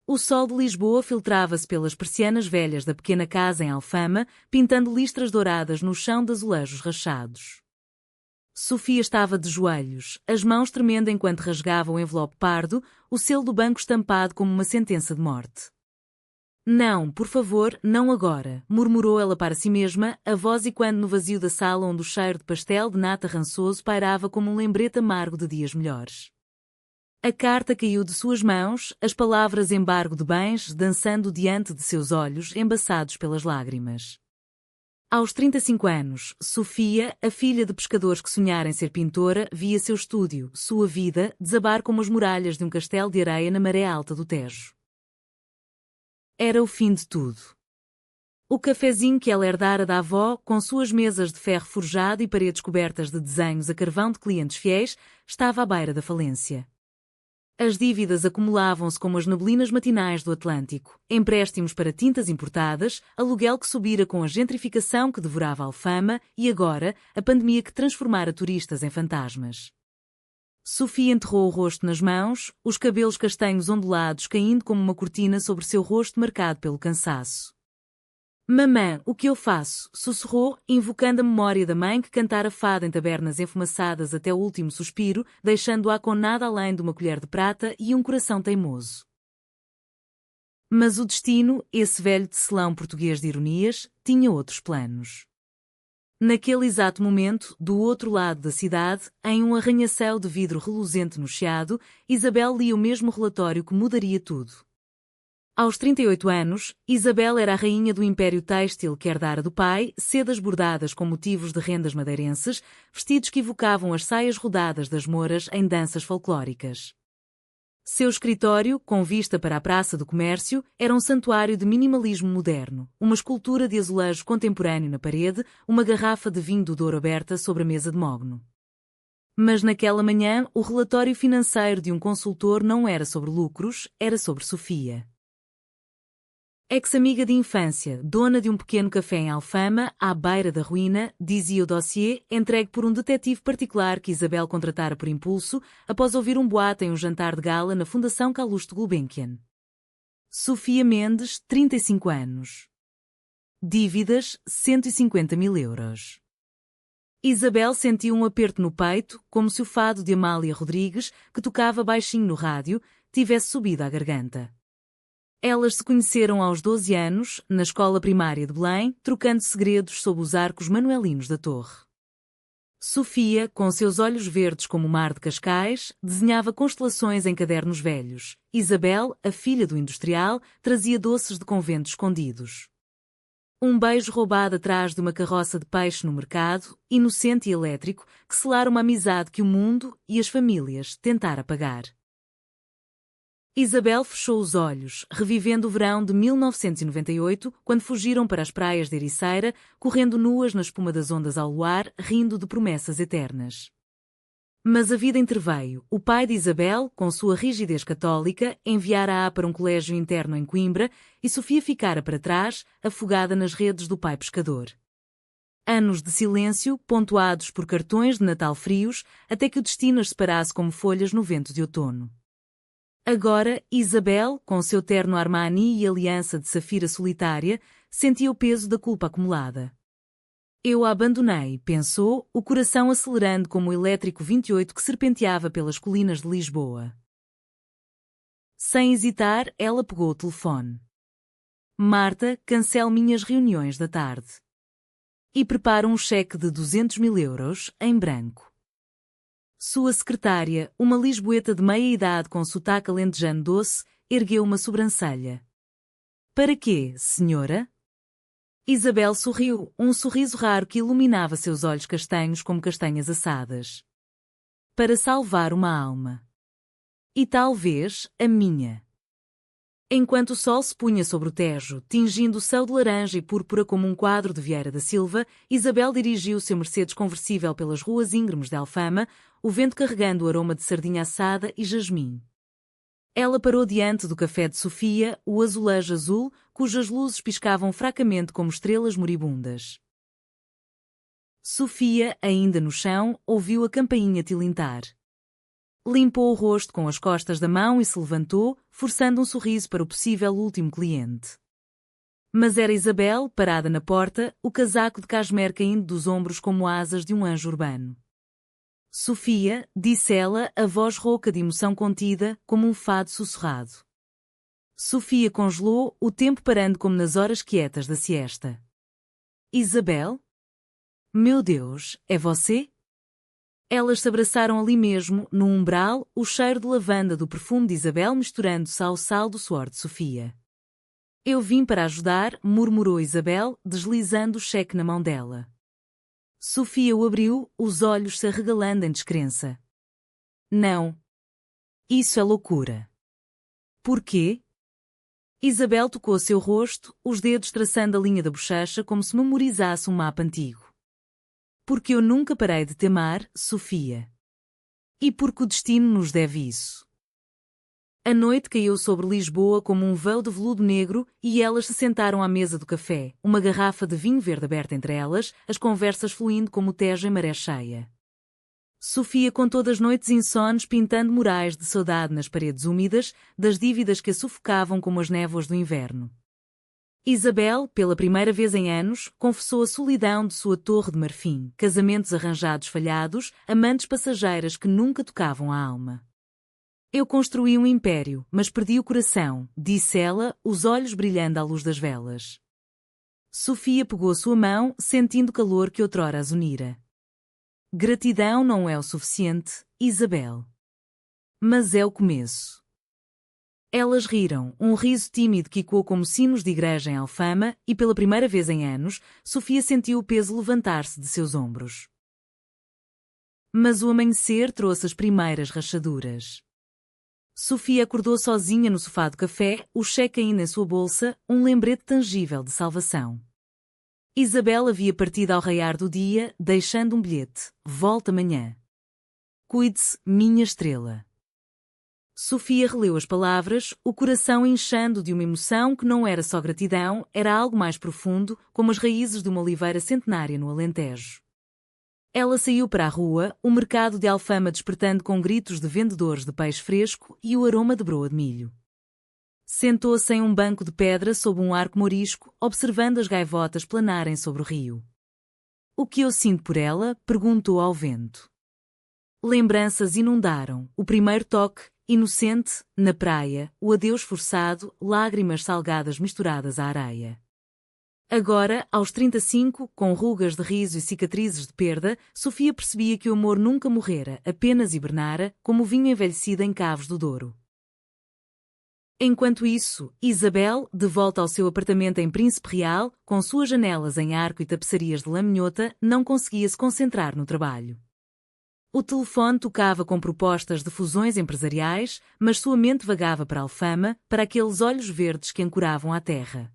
O sol de Lisboa filtrava-se pelas persianas velhas da pequena casa em Alfama, pintando listras douradas no chão de azulejos rachados. Sofia estava de joelhos, as mãos tremendo enquanto rasgava o envelope pardo, o selo do banco estampado como uma sentença de morte. Não, por favor, não agora, murmurou ela para si mesma, a voz ecoando no vazio da sala onde o cheiro de pastel de nata rançoso pairava como um lembrete amargo de dias melhores. A carta caiu de suas mãos, as palavras embargo de bens dançando diante de seus olhos embaçados pelas lágrimas. Aos 35 anos, Sofia, a filha de pescadores que sonhara em ser pintora, via seu estúdio, sua vida, desabar como as muralhas de um castelo de areia na maré alta do Tejo. Era o fim de tudo. O cafezinho que ela herdara da avó, com suas mesas de ferro forjado e paredes cobertas de desenhos a carvão de clientes fiéis, estava à beira da falência. As dívidas acumulavam-se como as neblinas matinais do Atlântico, empréstimos para tintas importadas, aluguel que subira com a gentrificação que devorava a Alfama e agora a pandemia que transformara turistas em fantasmas. Sofia enterrou o rosto nas mãos, os cabelos castanhos ondulados caindo como uma cortina sobre seu rosto marcado pelo cansaço. Mamã, o que eu faço? Sussurrou, invocando a memória da mãe que cantara fado em tabernas enfumaçadas até o último suspiro, deixando-a com nada além de uma colher de prata e um coração teimoso. Mas o destino, esse velho tecelão português de ironias, tinha outros planos. Naquele exato momento, do outro lado da cidade, em um arranha-céu de vidro reluzente no chiado, Isabel lia o mesmo relatório que mudaria tudo. Aos 38 anos, Isabel era a rainha do império têxtil que herdara do pai, sedas bordadas com motivos de rendas madeirenses, vestidos que evocavam as saias rodadas das mouras em danças folclóricas. Seu escritório, com vista para a Praça do Comércio, era um santuário de minimalismo moderno, uma escultura de azulejo contemporâneo na parede, uma garrafa de vinho do Douro aberta sobre a mesa de mogno. Mas naquela manhã, o relatório financeiro de um consultor não era sobre lucros, era sobre Sofia. Ex-amiga de infância, dona de um pequeno café em Alfama, à beira da ruína, dizia o dossiê, entregue por um detetive particular que Isabel contratara por impulso, após ouvir um boato em um jantar de gala na Fundação Calouste Gulbenkian. Sofia Mendes, 35 anos. Dívidas, 150 mil euros. Isabel sentiu um aperto no peito, como se o fado de Amália Rodrigues, que tocava baixinho no rádio, tivesse subido à garganta. Elas se conheceram aos 12 anos, na escola primária de Belém, trocando segredos sob os arcos manuelinos da torre. Sofia, com seus olhos verdes como o mar de Cascais, desenhava constelações em cadernos velhos. Isabel, a filha do industrial, trazia doces de convento escondidos. Um beijo roubado atrás de uma carroça de peixe no mercado, inocente e elétrico, que selara uma amizade que o mundo e as famílias tentaram apagar. Isabel fechou os olhos, revivendo o verão de 1998, quando fugiram para as praias de Ericeira, correndo nuas na espuma das ondas ao luar, rindo de promessas eternas. Mas a vida interveio. O pai de Isabel, com sua rigidez católica, enviara-a para um colégio interno em Coimbra e Sofia ficara para trás, afogada nas redes do pai pescador. Anos de silêncio, pontuados por cartões de Natal frios, até que o destino as separasse como folhas no vento de outono. Agora, Isabel, com seu terno Armani e aliança de safira solitária, sentia o peso da culpa acumulada. Eu a abandonei, pensou, o coração acelerando como o elétrico 28 que serpenteava pelas colinas de Lisboa. Sem hesitar, ela pegou o telefone. Marta, cancele minhas reuniões da tarde. E prepara um cheque de 200 mil euros, em branco. Sua secretária, uma lisboeta de meia-idade com sotaque alentejano doce, ergueu uma sobrancelha. Para quê, senhora? Isabel sorriu, um sorriso raro que iluminava seus olhos castanhos como castanhas assadas. Para salvar uma alma. E talvez, a minha. Enquanto o sol se punha sobre o Tejo, tingindo o céu de laranja e púrpura como um quadro de Vieira da Silva, Isabel dirigiu seu Mercedes conversível pelas ruas íngremes de Alfama, o vento carregando o aroma de sardinha assada e jasmim. Ela parou diante do café de Sofia, o azulejo azul, cujas luzes piscavam fracamente como estrelas moribundas. Sofia, ainda no chão, ouviu a campainha tilintar. Limpou o rosto com as costas da mão e se levantou, forçando um sorriso para o possível último cliente. Mas era Isabel, parada na porta, o casaco de cashmere caindo dos ombros como asas de um anjo urbano. Sofia, disse ela, a voz rouca de emoção contida, como um fado sussurrado. Sofia congelou, o tempo parando como nas horas quietas da siesta. Isabel? Meu Deus, é você? Elas se abraçaram ali mesmo, no umbral, o cheiro de lavanda do perfume de Isabel misturando-se ao sal do suor de Sofia. Eu vim para ajudar, murmurou Isabel, deslizando o cheque na mão dela. Sofia o abriu, os olhos se arregalando em descrença. Não. Isso é loucura. Por quê? Isabel tocou seu rosto, os dedos traçando a linha da bochecha como se memorizasse um mapa antigo. Porque eu nunca parei de te amar, Sofia. E porque o destino nos deve isso. A noite caiu sobre Lisboa como um véu de veludo negro e elas se sentaram à mesa do café, uma garrafa de vinho verde aberta entre elas, as conversas fluindo como o Tejo em maré cheia. Sofia contou das noites insones pintando murais de saudade nas paredes úmidas, das dívidas que a sufocavam como as névoas do inverno. Isabel, pela primeira vez em anos, confessou a solidão de sua torre de marfim, casamentos arranjados falhados, amantes passageiras que nunca tocavam a alma. Eu construí um império, mas perdi o coração, disse ela, os olhos brilhando à luz das velas. Sofia pegou sua mão, sentindo o calor que outrora as unira. Gratidão não é o suficiente, Isabel. Mas é o começo. Elas riram, um riso tímido que ecoou como sinos de igreja em Alfama, e pela primeira vez em anos, Sofia sentiu o peso levantar-se de seus ombros. Mas o amanhecer trouxe as primeiras rachaduras. Sofia acordou sozinha no sofá do café, o cheque ainda em sua bolsa, um lembrete tangível de salvação. Isabel havia partido ao raiar do dia, deixando um bilhete: volta amanhã. Cuide-se, minha estrela. Sofia releu as palavras, o coração inchando de uma emoção que não era só gratidão, era algo mais profundo, como as raízes de uma oliveira centenária no Alentejo. Ela saiu para a rua, o mercado de Alfama despertando com gritos de vendedores de peixe fresco e o aroma de broa de milho. Sentou-se em um banco de pedra sob um arco morisco, observando as gaivotas planarem sobre o rio. O que eu sinto por ela? Perguntou ao vento. Lembranças inundaram, o primeiro toque, inocente, na praia, o adeus forçado, lágrimas salgadas misturadas à areia. Agora, aos 35, com rugas de riso e cicatrizes de perda, Sofia percebia que o amor nunca morrera, apenas hibernara, como o vinho envelhecido em Cavos do Douro. Enquanto isso, Isabel, de volta ao seu apartamento em Príncipe Real, com suas janelas em arco e tapeçarias de laminhota, não conseguia se concentrar no trabalho. O telefone tocava com propostas de fusões empresariais, mas sua mente vagava para Alfama, para aqueles olhos verdes que ancoravam à terra.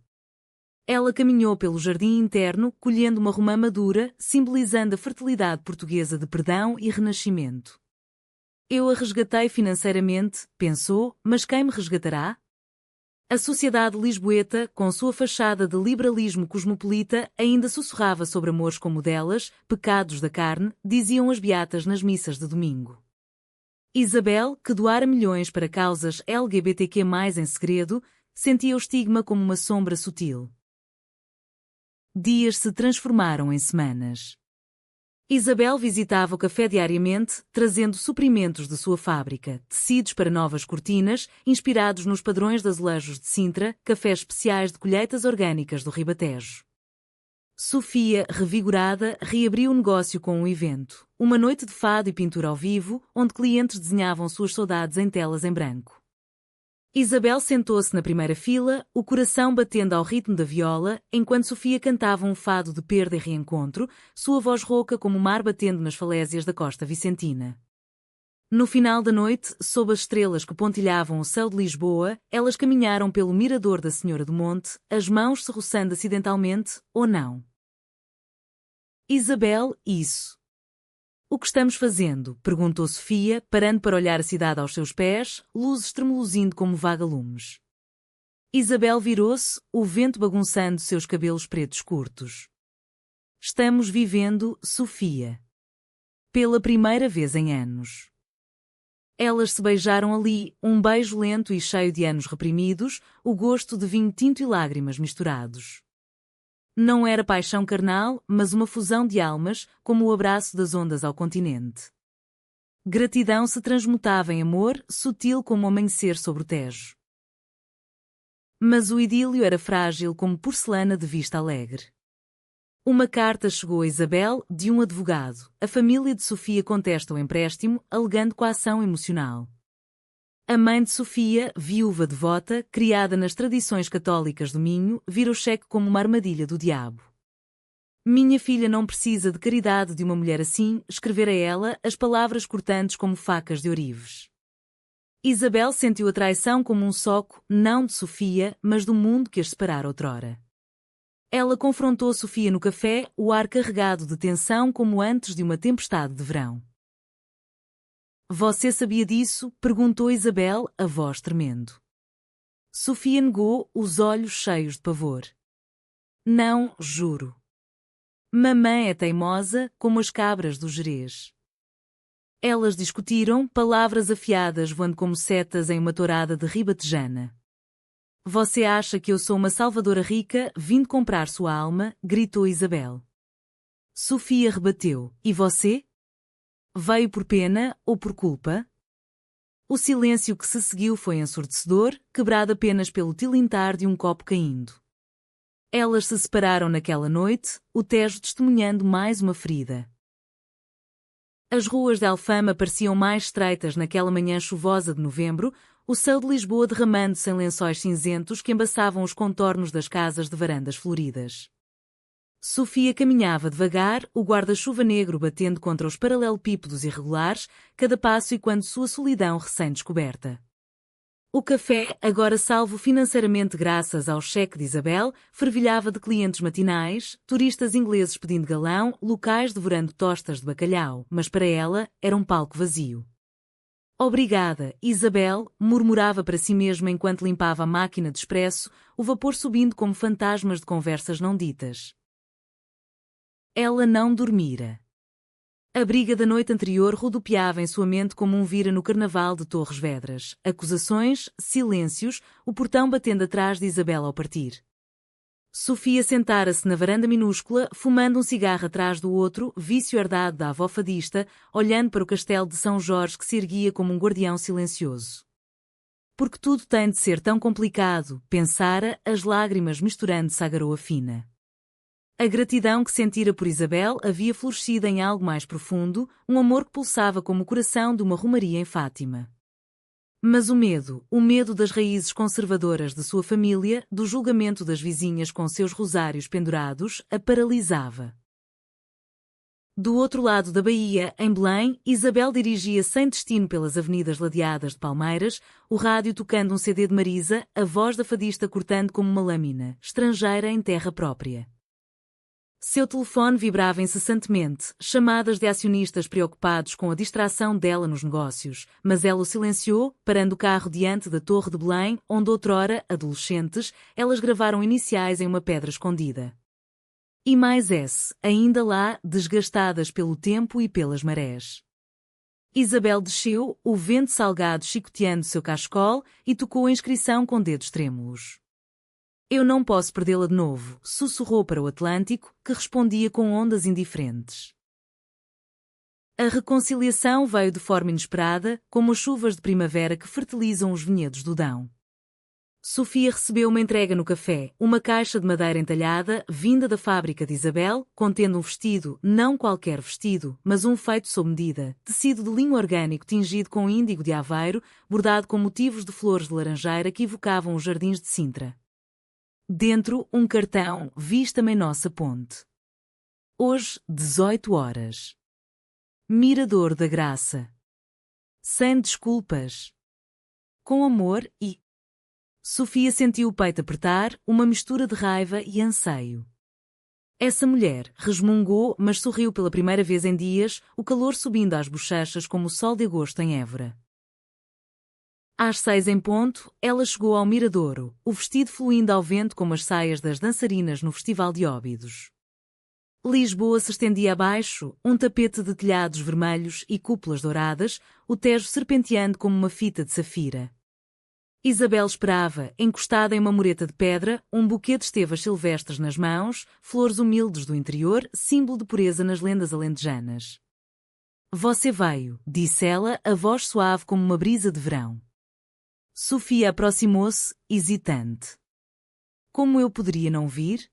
Ela caminhou pelo jardim interno, colhendo uma romã madura, simbolizando a fertilidade portuguesa de perdão e renascimento. Eu a resgatei financeiramente, pensou, mas quem me resgatará? A sociedade lisboeta, com sua fachada de liberalismo cosmopolita, ainda sussurrava sobre amores como o delas, pecados da carne, diziam as beatas nas missas de domingo. Isabel, que doara milhões para causas LGBTQ+, em segredo, sentia o estigma como uma sombra sutil. Dias se transformaram em semanas. Isabel visitava o café diariamente, trazendo suprimentos de sua fábrica, tecidos para novas cortinas, inspirados nos padrões de azulejos de Sintra, cafés especiais de colheitas orgânicas do Ribatejo. Sofia, revigorada, reabriu o negócio com um evento, uma noite de fado e pintura ao vivo, onde clientes desenhavam suas saudades em telas em branco. Isabel sentou-se na primeira fila, o coração batendo ao ritmo da viola, enquanto Sofia cantava um fado de perda e reencontro, sua voz rouca como o mar batendo nas falésias da costa vicentina. No final da noite, sob as estrelas que pontilhavam o céu de Lisboa, elas caminharam pelo mirador da Senhora do Monte, as mãos se roçando acidentalmente, ou não. Isabel, isso. O que estamos fazendo? Perguntou Sofia, parando para olhar a cidade aos seus pés, luzes tremeluzindo como vagalumes. Isabel virou-se, o vento bagunçando seus cabelos pretos curtos. Estamos vivendo, Sofia. Pela primeira vez em anos. Elas se beijaram ali, um beijo lento e cheio de anos reprimidos, o gosto de vinho tinto e lágrimas misturados. Não era paixão carnal, mas uma fusão de almas, como o abraço das ondas ao continente. Gratidão se transmutava em amor, sutil como o amanhecer sobre o Tejo. Mas o idílio era frágil como porcelana de vista alegre. Uma carta chegou a Isabel, de um advogado. A família de Sofia contesta o empréstimo, alegando coação emocional. A mãe de Sofia, viúva devota, criada nas tradições católicas do Minho, vira o cheque como uma armadilha do diabo. Minha filha não precisa de caridade de uma mulher assim, escrevera ela, as palavras cortantes como facas de ourives. Isabel sentiu a traição como um soco, não de Sofia, mas do mundo que as separara outrora. Ela confrontou Sofia no café, o ar carregado de tensão como antes de uma tempestade de verão. Você sabia disso? Perguntou Isabel, a voz tremendo. Sofia negou, os olhos cheios de pavor. Não, juro. Mamãe é teimosa, como as cabras do Gerês. Elas discutiram, palavras afiadas voando como setas em uma tourada de ribatejana. Você acha que eu sou uma salvadora rica, vindo comprar sua alma? Gritou Isabel. Sofia rebateu. E você? Veio por pena ou por culpa? O silêncio que se seguiu foi ensurdecedor, quebrado apenas pelo tilintar de um copo caindo. Elas se separaram naquela noite, o Tejo testemunhando mais uma ferida. As ruas de Alfama pareciam mais estreitas naquela manhã chuvosa de novembro, o céu de Lisboa derramando-se em lençóis cinzentos que embaçavam os contornos das casas de varandas floridas. Sofia caminhava devagar, o guarda-chuva negro batendo contra os paralelepípedos irregulares, cada passo e quando sua solidão recém-descoberta. O café, agora salvo financeiramente graças ao cheque de Isabel, fervilhava de clientes matinais, turistas ingleses pedindo galão, locais devorando tostas de bacalhau, mas para ela era um palco vazio. Obrigada, Isabel, murmurava para si mesma enquanto limpava a máquina de expresso, o vapor subindo como fantasmas de conversas não ditas. Ela não dormira. A briga da noite anterior rodopiava em sua mente como um vira no carnaval de Torres Vedras. Acusações, silêncios, o portão batendo atrás de Isabel ao partir. Sofia sentara-se na varanda minúscula, fumando um cigarro atrás do outro, vício herdado da avó fadista, olhando para o castelo de São Jorge que se erguia como um guardião silencioso. Porque tudo tem de ser tão complicado, pensara, as lágrimas misturando-se à garoa fina. A gratidão que sentira por Isabel havia florescido em algo mais profundo, um amor que pulsava como o coração de uma romaria em Fátima. Mas o medo das raízes conservadoras de sua família, do julgamento das vizinhas com seus rosários pendurados, a paralisava. Do outro lado da baía, em Belém, Isabel dirigia sem destino pelas avenidas ladeadas de palmeiras, o rádio tocando um CD de Marisa, a voz da fadista cortando como uma lâmina, estrangeira em terra própria. Seu telefone vibrava incessantemente, chamadas de acionistas preocupados com a distração dela nos negócios, mas ela o silenciou, parando o carro diante da Torre de Belém, onde outrora, adolescentes, elas gravaram iniciais em uma pedra escondida. E mais S, ainda lá, desgastadas pelo tempo e pelas marés. Isabel desceu, o vento salgado chicoteando seu cachecol, e tocou a inscrição com dedos trêmulos. Eu não posso perdê-la de novo, sussurrou para o Atlântico, que respondia com ondas indiferentes. A reconciliação veio de forma inesperada, como as chuvas de primavera que fertilizam os vinhedos do Dão. Sofia recebeu uma entrega no café, uma caixa de madeira entalhada, vinda da fábrica de Isabel, contendo um vestido, não qualquer vestido, mas um feito sob medida, tecido de linho orgânico tingido com índigo de Aveiro, bordado com motivos de flores de laranjeira que evocavam os jardins de Sintra. Dentro, um cartão, vista-me em nossa ponte. Hoje, 18 horas. Mirador da Graça. Sem desculpas. Com amor e... Sofia sentiu o peito apertar, uma mistura de raiva e anseio. Essa mulher resmungou, mas sorriu pela primeira vez em dias, o calor subindo às bochechas como o sol de agosto em Évora. Às 6 em ponto, ela chegou ao miradouro, o vestido fluindo ao vento como as saias das dançarinas no Festival de Óbidos. Lisboa se estendia abaixo, um tapete de telhados vermelhos e cúpulas douradas, o Tejo serpenteando como uma fita de safira. Isabel esperava, encostada em uma mureta de pedra, um buquê de estevas silvestres nas mãos, flores humildes do interior, símbolo de pureza nas lendas alentejanas. Você veio, disse ela, a voz suave como uma brisa de verão. Sofia aproximou-se, hesitante. Como eu poderia não vir?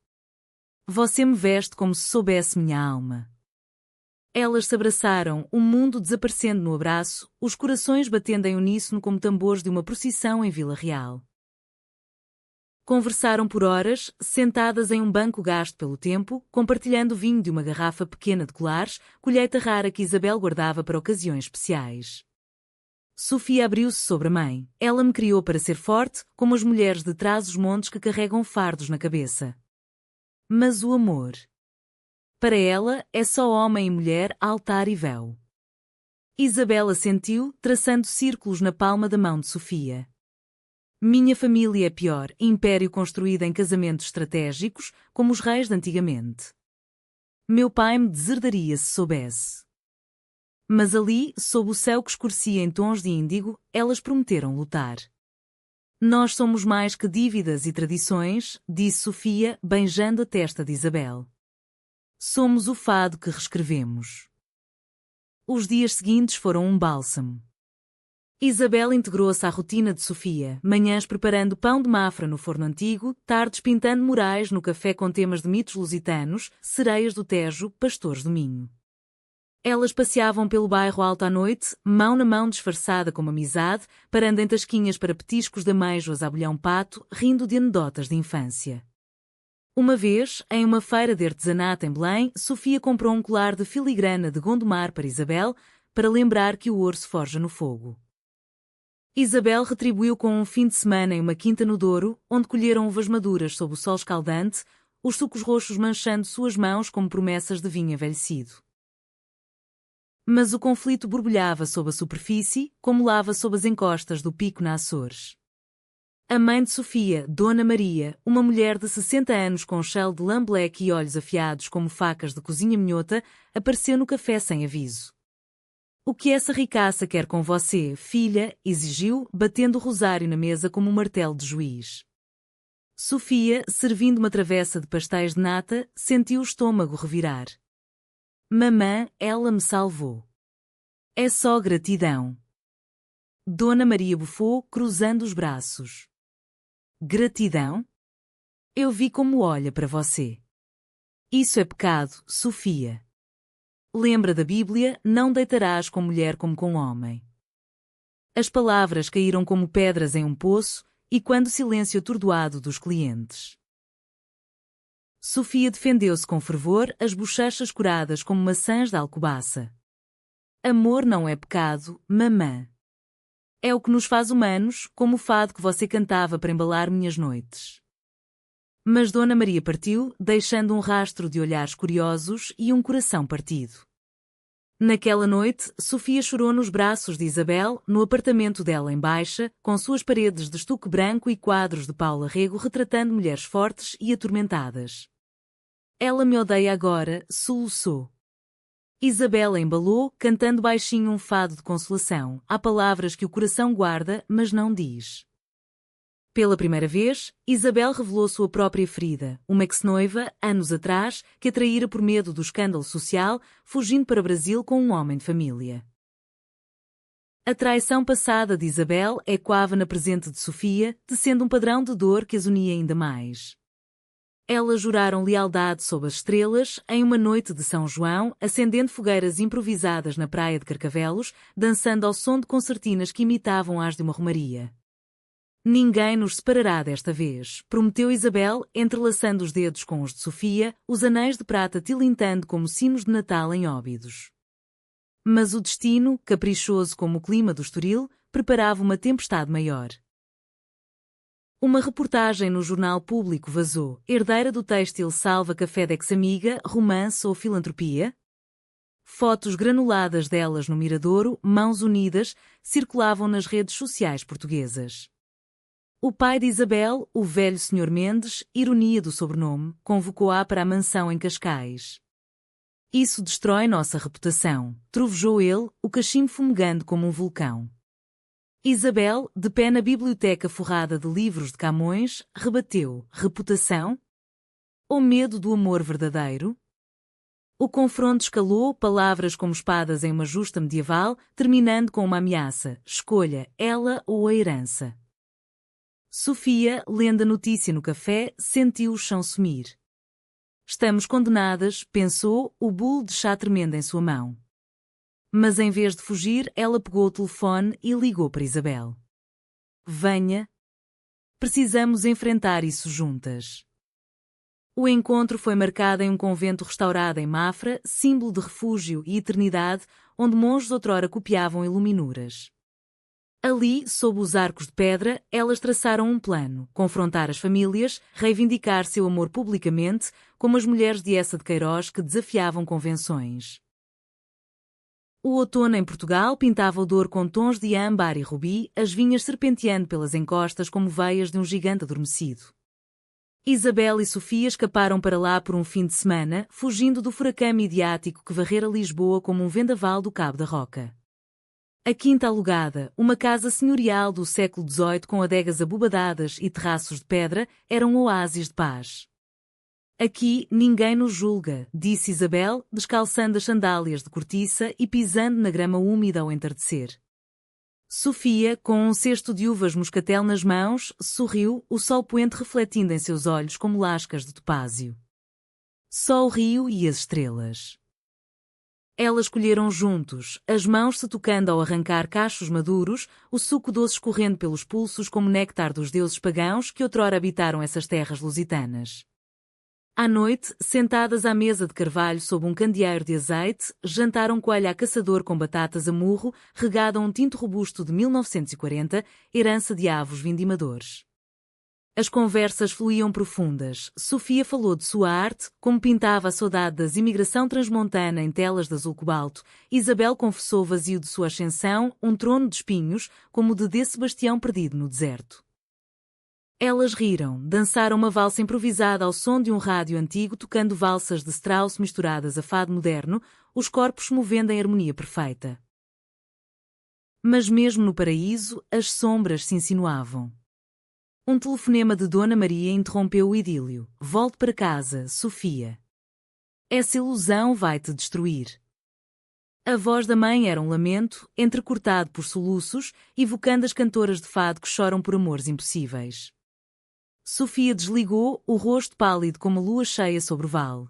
Você me veste como se soubesse minha alma. Elas se abraçaram, o mundo desaparecendo no abraço, os corações batendo em uníssono como tambores de uma procissão em Vila Real. Conversaram por horas, sentadas em um banco gasto pelo tempo, compartilhando o vinho de uma garrafa pequena de colares, colheita rara que Isabel guardava para ocasiões especiais. Sofia abriu-se sobre a mãe. Ela me criou para ser forte, como as mulheres de trás os montes que carregam fardos na cabeça. Mas o amor. Para ela, é só homem e mulher, altar e véu. Isabel assentiu, traçando círculos na palma da mão de Sofia. Minha família é pior, império construído em casamentos estratégicos, como os reis de antigamente. Meu pai me deserdaria se soubesse. Mas ali, sob o céu que escurecia em tons de índigo, elas prometeram lutar. Nós somos mais que dívidas e tradições, disse Sofia, beijando a testa de Isabel. Somos o fado que reescrevemos. Os dias seguintes foram um bálsamo. Isabel integrou-se à rotina de Sofia, manhãs preparando pão de mafra no forno antigo, tardes pintando murais no café com temas de mitos lusitanos, sereias do Tejo, pastores do Minho. Elas passeavam pelo bairro alto à noite, mão na mão disfarçada como amizade, parando em tasquinhas para petiscos de ameijoas a bolhão pato, rindo de anedotas de infância. Uma vez, em uma feira de artesanato em Belém, Sofia comprou um colar de filigrana de Gondomar para Isabel, para lembrar que o ouro se forja no fogo. Isabel retribuiu com um fim de semana em uma quinta no Douro, onde colheram uvas maduras sob o sol escaldante, os sucos roxos manchando suas mãos como promessas de vinho envelhecido. Mas o conflito borbulhava sob a superfície, como lava sob as encostas do pico na Açores. A mãe de Sofia, Dona Maria, uma mulher de 60 anos com chale de lã black e olhos afiados como facas de cozinha minhota, apareceu no café sem aviso. O que essa ricaça quer com você, filha? Exigiu, batendo o rosário na mesa como um martelo de juiz. Sofia, servindo uma travessa de pastéis de nata, sentiu o estômago revirar. Mamã, ela me salvou. É só gratidão. Dona Maria bufou, cruzando os braços. Gratidão? Eu vi como olha para você. Isso é pecado, Sofia. Lembra da Bíblia, não deitarás com mulher como com homem. As palavras caíram como pedras em um poço, e quando o silêncio atordoado dos clientes. Sofia defendeu-se com fervor, as bochechas curadas como maçãs da alcobaça. Amor não é pecado, mamã. É o que nos faz humanos, como o fado que você cantava para embalar minhas noites. Mas Dona Maria partiu, deixando um rastro de olhares curiosos e um coração partido. Naquela noite, Sofia chorou nos braços de Isabel, no apartamento dela em Baixa, com suas paredes de estuque branco e quadros de Paula Rego retratando mulheres fortes e atormentadas. Ela me odeia agora, soluçou. Isabel embalou, cantando baixinho um fado de consolação. Há palavras que o coração guarda, mas não diz. Pela primeira vez, Isabel revelou sua própria ferida, uma ex-noiva, anos atrás, que a traíra por medo do escândalo social, fugindo para o Brasil com um homem de família. A traição passada de Isabel ecoava na presente de Sofia, tecendo um padrão de dor que as unia ainda mais. Elas juraram lealdade sob as estrelas, em uma noite de São João, acendendo fogueiras improvisadas na praia de Carcavelos, dançando ao som de concertinas que imitavam as de uma romaria. Ninguém nos separará desta vez, prometeu Isabel, entrelaçando os dedos com os de Sofia, os anéis de prata tilintando como sinos de Natal em Óbidos. Mas o destino, caprichoso como o clima do Estoril, preparava uma tempestade maior. Uma reportagem no jornal público vazou, herdeira do têxtil salva café de ex-amiga, romance ou filantropia? Fotos granuladas delas no Miradouro, mãos unidas, circulavam nas redes sociais portuguesas. O pai de Isabel, o velho Sr. Mendes, ironia do sobrenome, convocou-a para a mansão em Cascais. Isso destrói nossa reputação, trovejou ele, o cachimbo fumegando como um vulcão. Isabel, de pé na biblioteca forrada de livros de Camões, rebateu: reputação? Ou medo do amor verdadeiro? O confronto escalou, palavras como espadas em uma justa medieval, terminando com uma ameaça: escolha, ela ou a herança. Sofia, lendo a notícia no café, sentiu o chão sumir. Estamos condenadas, pensou, o bule de chá tremendo em sua mão. Mas em vez de fugir, ela pegou o telefone e ligou para Isabel. Venha. Precisamos enfrentar isso juntas. O encontro foi marcado em um convento restaurado em Mafra, símbolo de refúgio e eternidade, onde monges outrora copiavam iluminuras. Ali, sob os arcos de pedra, elas traçaram um plano: confrontar as famílias, reivindicar seu amor publicamente, como as mulheres de Essa de Queiroz que desafiavam convenções. O outono em Portugal pintava o Douro com tons de âmbar e rubi, as vinhas serpenteando pelas encostas como veias de um gigante adormecido. Isabel e Sofia escaparam para lá por um fim de semana, fugindo do furacão midiático que varrera Lisboa como um vendaval do Cabo da Roca. A Quinta Alugada, uma casa senhorial do século XVIII com adegas abobadadas e terraços de pedra, era um oásis de paz. Aqui ninguém nos julga, disse Isabel, descalçando as sandálias de cortiça e pisando na grama úmida ao entardecer. Sofia, com um cesto de uvas moscatel nas mãos, sorriu, o sol poente refletindo em seus olhos como lascas de topázio. Só o rio e as estrelas. Elas colheram juntos, as mãos se tocando ao arrancar cachos maduros, o suco doce escorrendo pelos pulsos como néctar dos deuses pagãos que outrora habitaram essas terras lusitanas. À noite, sentadas à mesa de carvalho sob um candeeiro de azeite, jantaram coelho a caçador com batatas a murro, regado a um tinto robusto de 1940, herança de avos vindimadores. As conversas fluíam profundas. Sofia falou de sua arte, como pintava a saudade da imigração transmontana em telas de azul cobalto. Isabel confessou o vazio de sua ascensão, um trono de espinhos, como o de D. Sebastião perdido no deserto. Elas riram, dançaram uma valsa improvisada ao som de um rádio antigo tocando valsas de Strauss misturadas a fado moderno, os corpos se movendo em harmonia perfeita. Mas mesmo no paraíso, as sombras se insinuavam. Um telefonema de Dona Maria interrompeu o idílio. Volte para casa, Sofia. Essa ilusão vai te destruir. A voz da mãe era um lamento, entrecortado por soluços, evocando as cantoras de fado que choram por amores impossíveis. Sofia desligou, o rosto pálido como a lua cheia sobre o vale.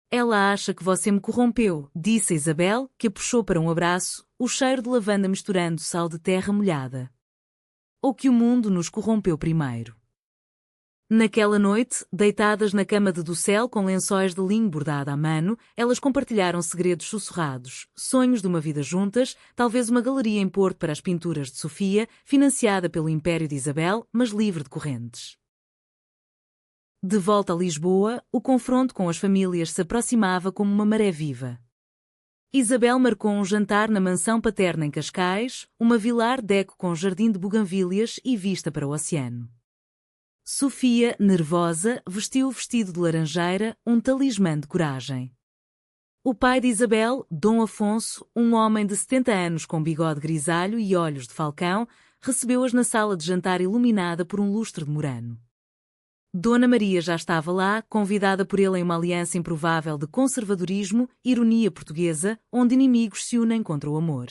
Ela acha que você me corrompeu, disse a Isabel, que a puxou para um abraço, o cheiro de lavanda misturando-se ao de terra molhada. Ou que o mundo nos corrompeu primeiro. Naquela noite, deitadas na cama de docel com lençóis de linho bordado à mano, elas compartilharam segredos sussurrados, sonhos de uma vida juntas, talvez uma galeria em Porto para as pinturas de Sofia, financiada pelo Império de Isabel, mas livre de correntes. De volta a Lisboa, o confronto com as famílias se aproximava como uma maré viva. Isabel marcou um jantar na mansão paterna em Cascais, uma vila art déco com jardim de buganvílias e vista para o oceano. Sofia, nervosa, vestiu o vestido de laranjeira, um talismã de coragem. O pai de Isabel, Dom Afonso, um homem de 70 anos com bigode grisalho e olhos de falcão, recebeu-as na sala de jantar iluminada por um lustre de murano. Dona Maria já estava lá, convidada por ele em uma aliança improvável de conservadorismo, ironia portuguesa, onde inimigos se unem contra o amor.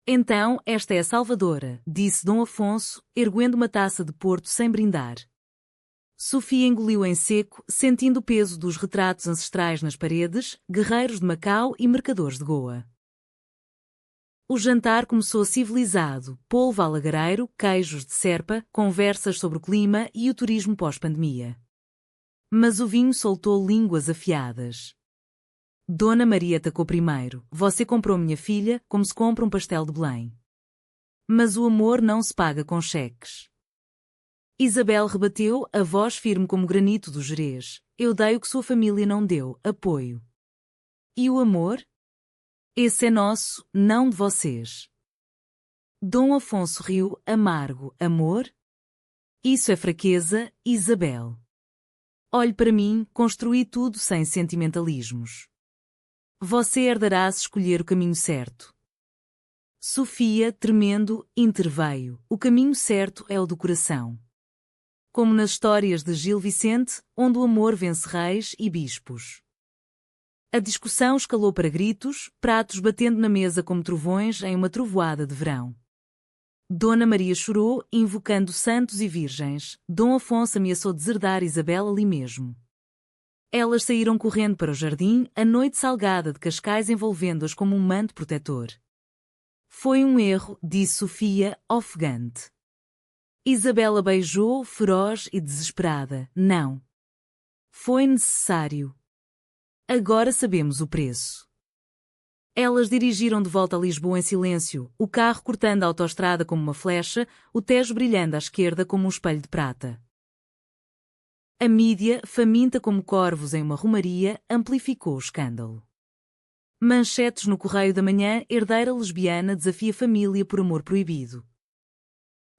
Então, esta é a salvadora, disse Dom Afonso, erguendo uma taça de Porto sem brindar. Sofia engoliu em seco, sentindo o peso dos retratos ancestrais nas paredes, guerreiros de Macau e mercadores de Goa. O jantar começou civilizado, polvo alagareiro, queijos de serpa, conversas sobre o clima e o turismo pós-pandemia. Mas o vinho soltou línguas afiadas. Dona Maria atacou primeiro. Você comprou minha filha, como se compra um pastel de Belém. Mas o amor não se paga com cheques. Isabel rebateu, a voz firme como granito do Gerês. Eu dei o que sua família não deu, apoio. E o amor? Esse é nosso, não de vocês. Dom Afonso riu, amargo. Amor? Isso é fraqueza, Isabel. Olhe para mim, construí tudo sem sentimentalismos. Você herdará se escolher o caminho certo. Sofia, tremendo, interveio. O caminho certo é o do coração. Como nas histórias de Gil Vicente, onde o amor vence reis e bispos. A discussão escalou para gritos, pratos batendo na mesa como trovões em uma trovoada de verão. Dona Maria chorou, invocando santos e virgens. Dom Afonso ameaçou deserdar Isabel ali mesmo. Elas saíram correndo para o jardim, a noite salgada de Cascais envolvendo-as como um manto protetor. Foi um erro, disse Sofia, ofegante. Isabela beijou, feroz e desesperada. Não. Foi necessário. Agora sabemos o preço. Elas dirigiram de volta a Lisboa em silêncio, o carro cortando a autoestrada como uma flecha, o Tejo brilhando à esquerda como um espelho de prata. A mídia, faminta como corvos em uma romaria, amplificou o escândalo. Manchetes no Correio da Manhã: herdeira lesbiana desafia família por amor proibido.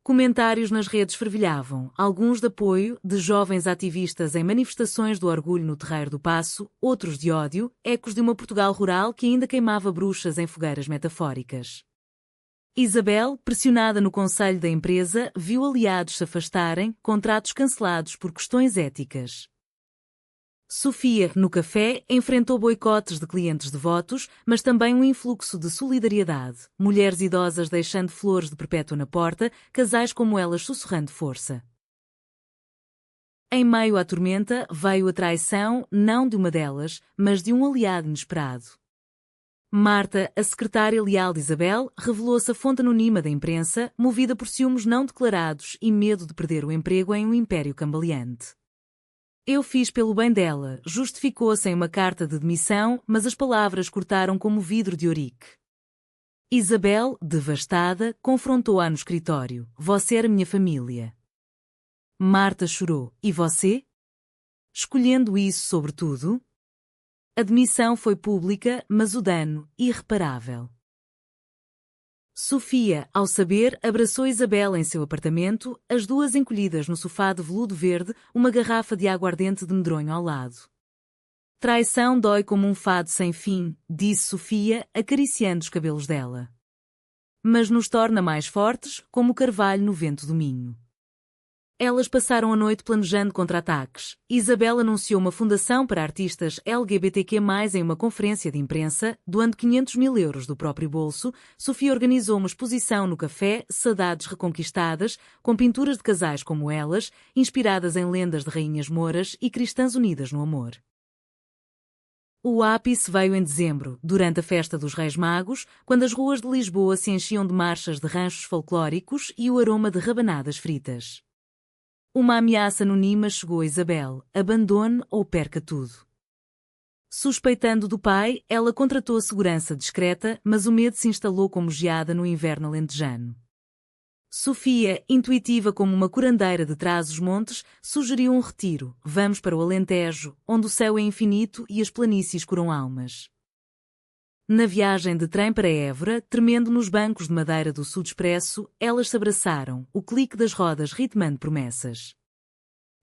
Comentários nas redes fervilhavam, alguns de apoio, de jovens ativistas em manifestações do orgulho no Terreiro do Paço, outros de ódio, ecos de uma Portugal rural que ainda queimava bruxas em fogueiras metafóricas. Isabel, pressionada no conselho da empresa, viu aliados se afastarem, contratos cancelados por questões éticas. Sofia, no café, enfrentou boicotes de clientes devotos, mas também um influxo de solidariedade. Mulheres idosas deixando flores de perpétua na porta, casais como elas sussurrando força. Em meio à tormenta, veio a traição, não de uma delas, mas de um aliado inesperado. Marta, a secretária leal de Isabel, revelou-se a fonte anônima da imprensa, movida por ciúmes não declarados e medo de perder o emprego em um império cambaleante. Eu fiz pelo bem dela, justificou-se em uma carta de demissão, mas as palavras cortaram como vidro de ourique. Isabel, devastada, confrontou-a no escritório. Você era minha família. Marta chorou. E você? Escolhendo isso sobre tudo? A demissão foi pública, mas o dano, irreparável. Sofia, ao saber, abraçou Isabel em seu apartamento, as duas encolhidas no sofá de veludo verde, uma garrafa de aguardente de medronho ao lado. Traição dói como um fado sem fim, disse Sofia, acariciando os cabelos dela. Mas nos torna mais fortes, como o carvalho no vento do Minho. Elas passaram a noite planejando contra-ataques. Isabel anunciou uma fundação para artistas LGBTQ+, em uma conferência de imprensa, doando 500 mil euros do próprio bolso. Sofia organizou uma exposição no café Saudades Reconquistadas, com pinturas de casais como elas, inspiradas em lendas de rainhas mouras e cristãs unidas no amor. O ápice veio em dezembro, durante a festa dos Reis Magos, quando as ruas de Lisboa se enchiam de marchas de ranchos folclóricos e o aroma de rabanadas fritas. Uma ameaça anônima chegou a Isabel: abandone ou perca tudo. Suspeitando do pai, ela contratou a segurança discreta, mas o medo se instalou como geada no inverno alentejano. Sofia, intuitiva como uma curandeira de trás-os-montes, sugeriu um retiro. Vamos para o Alentejo, onde o céu é infinito e as planícies curam almas. Na viagem de trem para Évora, tremendo nos bancos de madeira do Sud Expresso, elas se abraçaram, o clique das rodas ritmando promessas.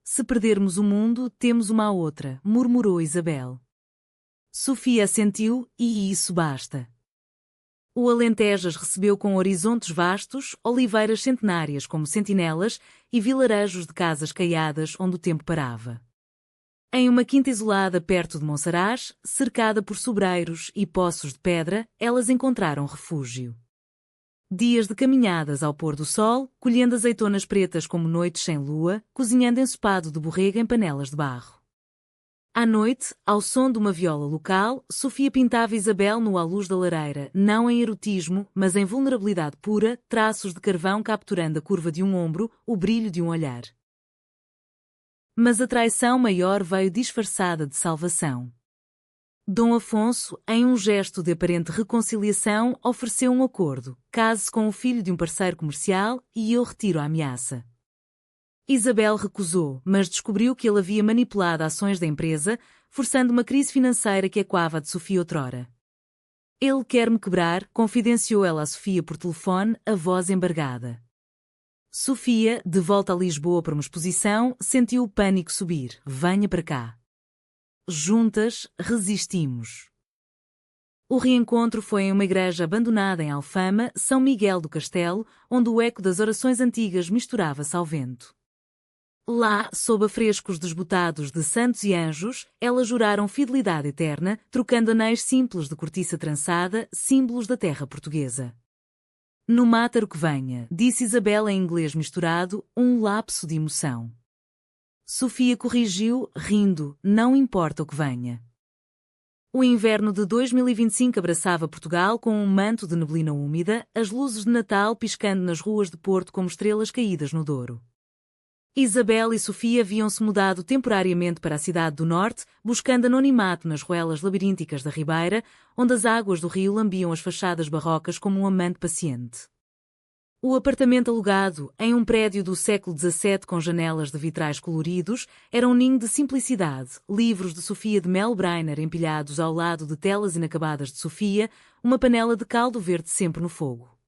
Se perdermos o mundo, temos uma à outra, murmurou Isabel. Sofia assentiu, e isso basta. O Alentejo as recebeu com horizontes vastos, oliveiras centenárias como sentinelas e vilarejos de casas caiadas onde o tempo parava. Em uma quinta isolada perto de Monsaraz, cercada por sobreiros e poços de pedra, elas encontraram refúgio. Dias de caminhadas ao pôr do sol, colhendo azeitonas pretas como noites sem lua, cozinhando ensopado de borrega em panelas de barro. À noite, ao som de uma viola local, Sofia pintava Isabel no à luz da lareira, não em erotismo, mas em vulnerabilidade pura, traços de carvão capturando a curva de um ombro, o brilho de um olhar. Mas a traição maior veio disfarçada de salvação. Dom Afonso, em um gesto de aparente reconciliação, ofereceu um acordo: case-se com o filho de um parceiro comercial e eu retiro a ameaça. Isabel recusou, mas descobriu que ele havia manipulado ações da empresa, forçando uma crise financeira que ecoava de Sofia outrora. Ele quer-me quebrar, confidenciou ela a Sofia por telefone, a voz embargada. Sofia, de volta a Lisboa para uma exposição, sentiu o pânico subir. Venha para cá. Juntas, resistimos. O reencontro foi em uma igreja abandonada em Alfama, São Miguel do Castelo, onde o eco das orações antigas misturava-se ao vento. Lá, sob afrescos desbotados de santos e anjos, elas juraram fidelidade eterna, trocando anéis simples de cortiça trançada, símbolos da terra portuguesa. No mátaro que venha, disse Isabel em inglês misturado, um lapso de emoção. Sofia corrigiu, rindo, não importa o que venha. O inverno de 2025 abraçava Portugal com um manto de neblina úmida, as luzes de Natal piscando nas ruas de Porto como estrelas caídas no Douro. Isabel e Sofia haviam-se mudado temporariamente para a cidade do Norte, buscando anonimato nas ruelas labirínticas da Ribeira, onde as águas do rio lambiam as fachadas barrocas como um amante paciente. O apartamento alugado, em um prédio do século XVII com janelas de vitrais coloridos, era um ninho de simplicidade, livros de Sofia de Mel Brainer empilhados ao lado de telas inacabadas de Sofia, uma panela de caldo verde sempre no fogo.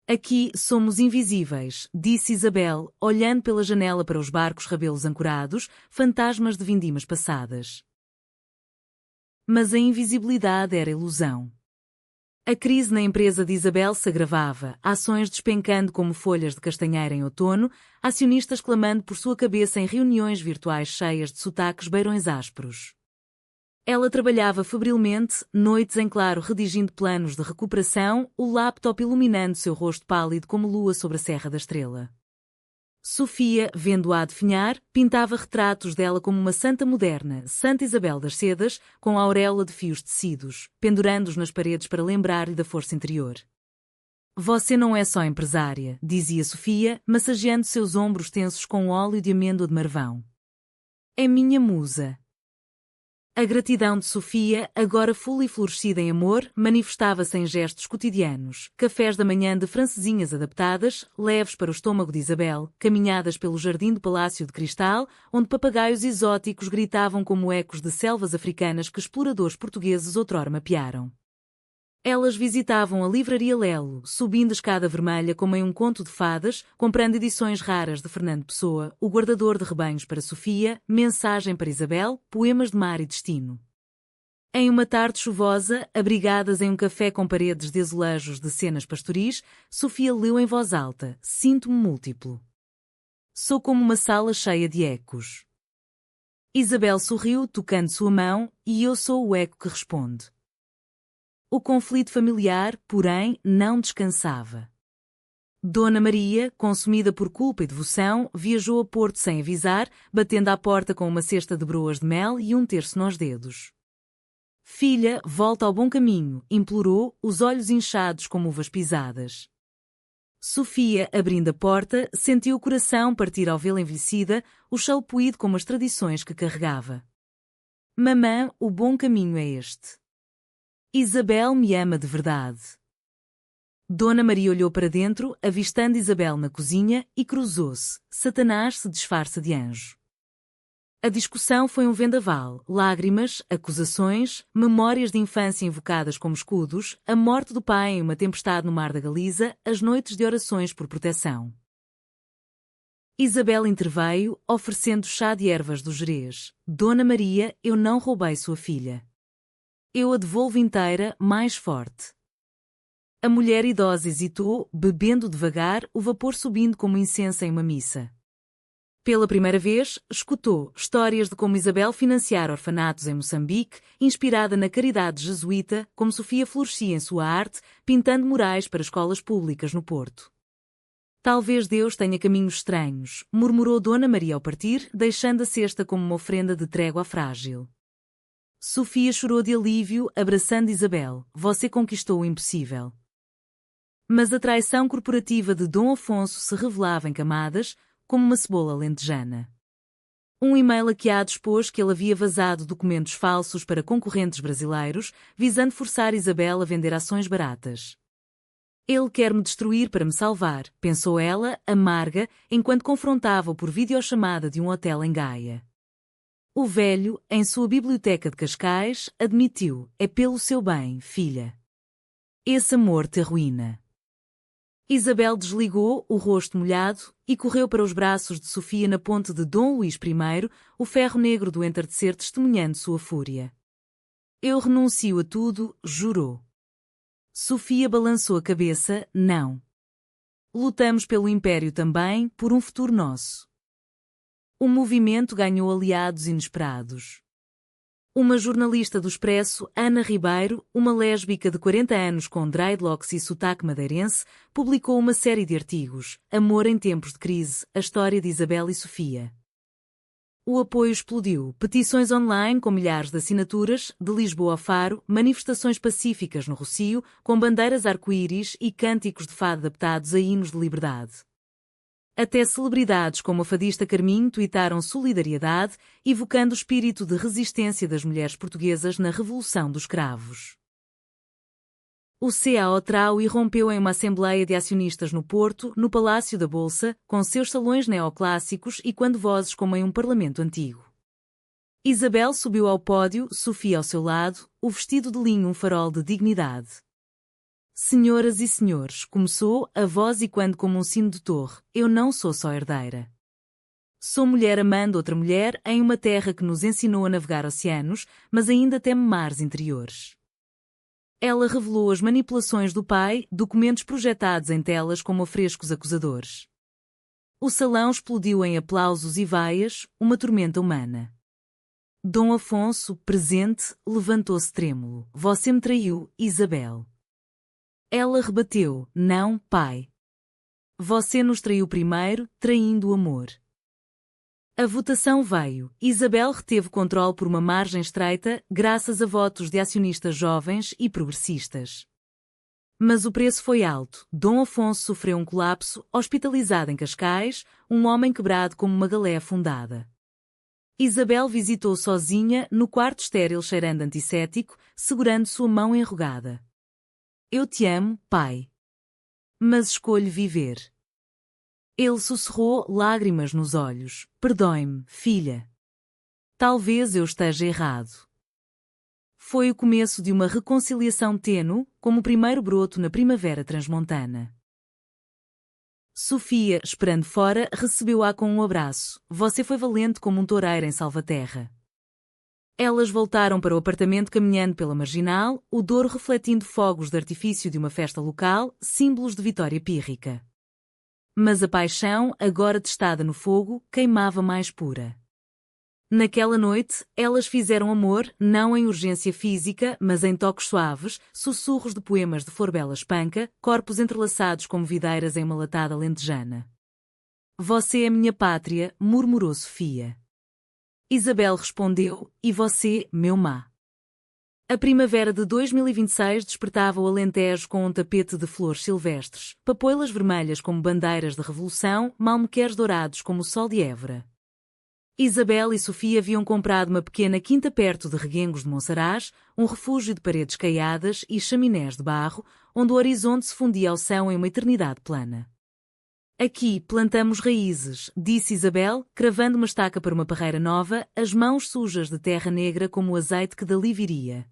Aqui somos invisíveis, disse Isabel, olhando pela janela para os barcos rabelos ancorados, fantasmas de vindimas passadas. Mas a invisibilidade era ilusão. A crise na empresa de Isabel se agravava, ações despencando como folhas de castanheira em outono, acionistas clamando por sua cabeça em reuniões virtuais cheias de sotaques beirões ásperos. Ela trabalhava febrilmente, noites em claro redigindo planos de recuperação, o laptop iluminando seu rosto pálido como lua sobre a Serra da Estrela. Sofia, vendo-a definhar, pintava retratos dela como uma santa moderna, Santa Isabel das Sedas, com a auréola de fios tecidos, pendurando-os nas paredes para lembrar-lhe da força interior. Você não é só empresária, dizia Sofia, massageando seus ombros tensos com óleo de amêndoa de marvão. É minha musa. A gratidão de Sofia, agora fula e florescida em amor, manifestava-se em gestos cotidianos, cafés da manhã de francesinhas adaptadas, leves para o estômago de Isabel, caminhadas pelo jardim do Palácio de Cristal, onde papagaios exóticos gritavam como ecos de selvas africanas que exploradores portugueses outrora mapearam. Elas visitavam a livraria Lelo, subindo a escada vermelha como em um conto de fadas, comprando edições raras de Fernando Pessoa, O Guardador de Rebanhos para Sofia, Mensagem para Isabel, Poemas de Mar e Destino. Em uma tarde chuvosa, abrigadas em um café com paredes de azulejos de cenas pastoris, Sofia leu em voz alta, Sinto-me múltiplo. Sou como uma sala cheia de ecos. Isabel sorriu, tocando sua mão, e eu sou o eco que responde. O conflito familiar, porém, não descansava. Dona Maria, consumida por culpa e devoção, viajou a Porto sem avisar, batendo à porta com uma cesta de broas de mel e um terço nos dedos. Filha, volta ao bom caminho, implorou, os olhos inchados como uvas pisadas. Sofia, abrindo a porta, sentiu o coração partir ao vê-la envelhecida, o chão poído como as tradições que carregava. Mamã, o bom caminho é este. Isabel me ama de verdade. Dona Maria olhou para dentro, avistando Isabel na cozinha, e cruzou-se. Satanás se disfarça de anjo. A discussão foi um vendaval, lágrimas, acusações, memórias de infância invocadas como escudos, a morte do pai em uma tempestade no mar da Galiza, as noites de orações por proteção. Isabel interveio, oferecendo chá de ervas do Jerez. Dona Maria, eu não roubei sua filha. Eu a devolvo inteira, mais forte. A mulher idosa hesitou, bebendo devagar, o vapor subindo como incenso em uma missa. Pela primeira vez, escutou histórias de como Isabel financiara orfanatos em Moçambique, inspirada na caridade jesuíta, como Sofia florescia em sua arte, pintando murais para escolas públicas no Porto. Talvez Deus tenha caminhos estranhos, murmurou Dona Maria ao partir, deixando a cesta como uma ofrenda de trégua frágil. Sofia chorou de alívio, abraçando Isabel. Você conquistou o impossível. Mas a traição corporativa de Dom Afonso se revelava em camadas, como uma cebola lentejana. Um e-mail hackeado expôs que ele havia vazado documentos falsos para concorrentes brasileiros, visando forçar Isabel a vender ações baratas. Ele quer me destruir para me salvar, pensou ela, amarga, enquanto confrontava-o por videochamada de um hotel em Gaia. O velho, em sua biblioteca de Cascais, admitiu, é pelo seu bem, filha. Esse amor te arruína. Isabel desligou, o rosto molhado, e correu para os braços de Sofia na ponte de Dom Luís I, o ferro negro do entardecer testemunhando sua fúria. Eu renuncio a tudo, jurou. Sofia balançou a cabeça, não. Lutamos pelo Império também, por um futuro nosso. O movimento ganhou aliados inesperados. Uma jornalista do Expresso, Ana Ribeiro, uma lésbica de 40 anos com dreadlocks e sotaque madeirense, publicou uma série de artigos, Amor em Tempos de Crise, a história de Isabel e Sofia. O apoio explodiu, petições online com milhares de assinaturas, de Lisboa a Faro, manifestações pacíficas no Rossio, com bandeiras arco-íris e cânticos de fado adaptados a hinos de liberdade. Até celebridades como a fadista Carminho tuitaram solidariedade, evocando o espírito de resistência das mulheres portuguesas na Revolução dos Cravos. O CAO Trau irrompeu em uma assembleia de acionistas no Porto, no Palácio da Bolsa, com seus salões neoclássicos e quando vozes como em um parlamento antigo. Isabel subiu ao pódio, Sofia ao seu lado, o vestido de linho um farol de dignidade. Senhoras e senhores, começou, a voz ecoando como um sino de torre, eu não sou só herdeira. Sou mulher amando outra mulher em uma terra que nos ensinou a navegar oceanos, mas ainda teme mares interiores. Ela revelou as manipulações do pai, documentos projetados em telas como afrescos acusadores. O salão explodiu em aplausos e vaias, uma tormenta humana. Dom Afonso, presente, levantou-se trêmulo. Você me traiu, Isabel. Ela rebateu, não, pai. Você nos traiu primeiro, traindo o amor. A votação veio. Isabel reteve controle por uma margem estreita, graças a votos de acionistas jovens e progressistas. Mas o preço foi alto. Dom Afonso sofreu um colapso, hospitalizado em Cascais, um homem quebrado como uma galé afundada. Isabel visitou sozinha, no quarto estéril cheirando antissético, segurando sua mão enrugada. Eu te amo, pai. Mas escolho viver. Ele sussurrou, lágrimas nos olhos. Perdoe-me, filha. Talvez eu esteja errado. Foi o começo de uma reconciliação tênue, como o primeiro broto na primavera transmontana. Sofia, esperando fora, recebeu-a com um abraço. Você foi valente como um toureiro em Salvaterra. Elas voltaram para o apartamento caminhando pela marginal, o Douro refletindo fogos de artifício de uma festa local, símbolos de vitória pírrica. Mas a paixão, agora testada no fogo, queimava mais pura. Naquela noite, elas fizeram amor, não em urgência física, mas em toques suaves, sussurros de poemas de Florbela Espanca, corpos entrelaçados como videiras em uma latada lentejana. Você é minha pátria, murmurou Sofia. Isabel respondeu, e você, meu má. A primavera de 2026 despertava o Alentejo com um tapete de flores silvestres, papoilas vermelhas como bandeiras de revolução, malmequeres dourados como o sol de Évora. Isabel e Sofia haviam comprado uma pequena quinta perto de Reguengos de Monsaraz, um refúgio de paredes caiadas e chaminés de barro, onde o horizonte se fundia ao céu em uma eternidade plana. Aqui plantamos raízes, disse Isabel, cravando uma estaca para uma parreira nova, as mãos sujas de terra negra como o azeite que dali viria.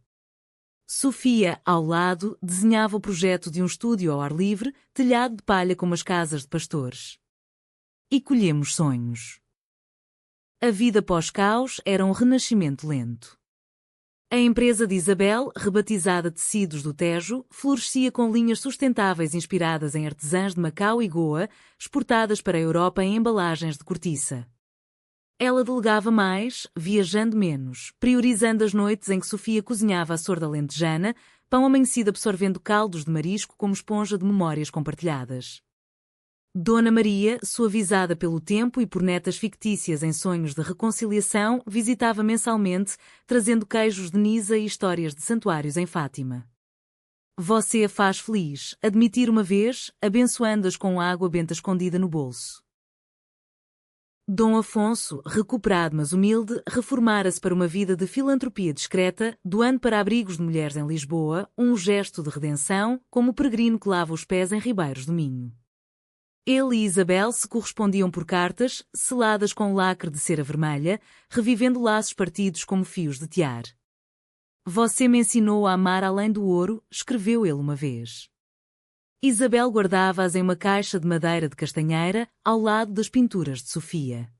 Sofia, ao lado, desenhava o projeto de um estúdio ao ar livre, telhado de palha como as casas de pastores. E colhemos sonhos. A vida pós-caos era um renascimento lento. A empresa de Isabel, rebatizada Tecidos do Tejo, florescia com linhas sustentáveis inspiradas em artesãs de Macau e Goa, exportadas para a Europa em embalagens de cortiça. Ela delegava mais, viajando menos, priorizando as noites em que Sofia cozinhava a sorda lentejana, pão amanhecido absorvendo caldos de marisco como esponja de memórias compartilhadas. Dona Maria, suavizada pelo tempo e por netas fictícias em sonhos de reconciliação, visitava mensalmente, trazendo queijos de Nisa e histórias de santuários em Fátima. Você a faz feliz, admitir uma vez, abençoando-as com água benta escondida no bolso. Dom Afonso, recuperado mas humilde, reformara-se para uma vida de filantropia discreta, doando para abrigos de mulheres em Lisboa, um gesto de redenção, como o peregrino que lava os pés em Ribeiros do Minho. Ele e Isabel se correspondiam por cartas, seladas com lacre de cera vermelha, revivendo laços partidos como fios de tear. Você me ensinou a amar além do ouro, escreveu ele uma vez. Isabel guardava-as em uma caixa de madeira de castanheira, ao lado das pinturas de Sofia.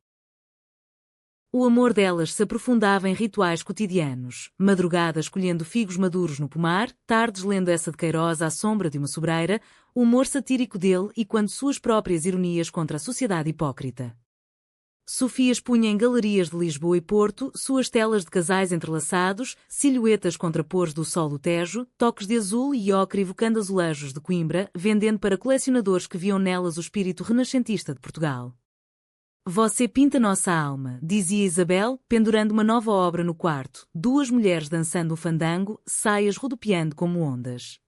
O amor delas se aprofundava em rituais cotidianos, madrugadas colhendo figos maduros no pomar, tardes lendo essa de Queiroz à sombra de uma sobreira, o humor satírico dele e quando suas próprias ironias contra a sociedade hipócrita. Sofia expunha em galerias de Lisboa e Porto suas telas de casais entrelaçados, silhuetas contrapores do sol do Tejo, toques de azul e ocre evocando azulejos de Coimbra, vendendo para colecionadores que viam nelas o espírito renascentista de Portugal. Você pinta nossa alma, dizia Isabel, pendurando uma nova obra no quarto, duas mulheres dançando um fandango, saias rodopiando como ondas.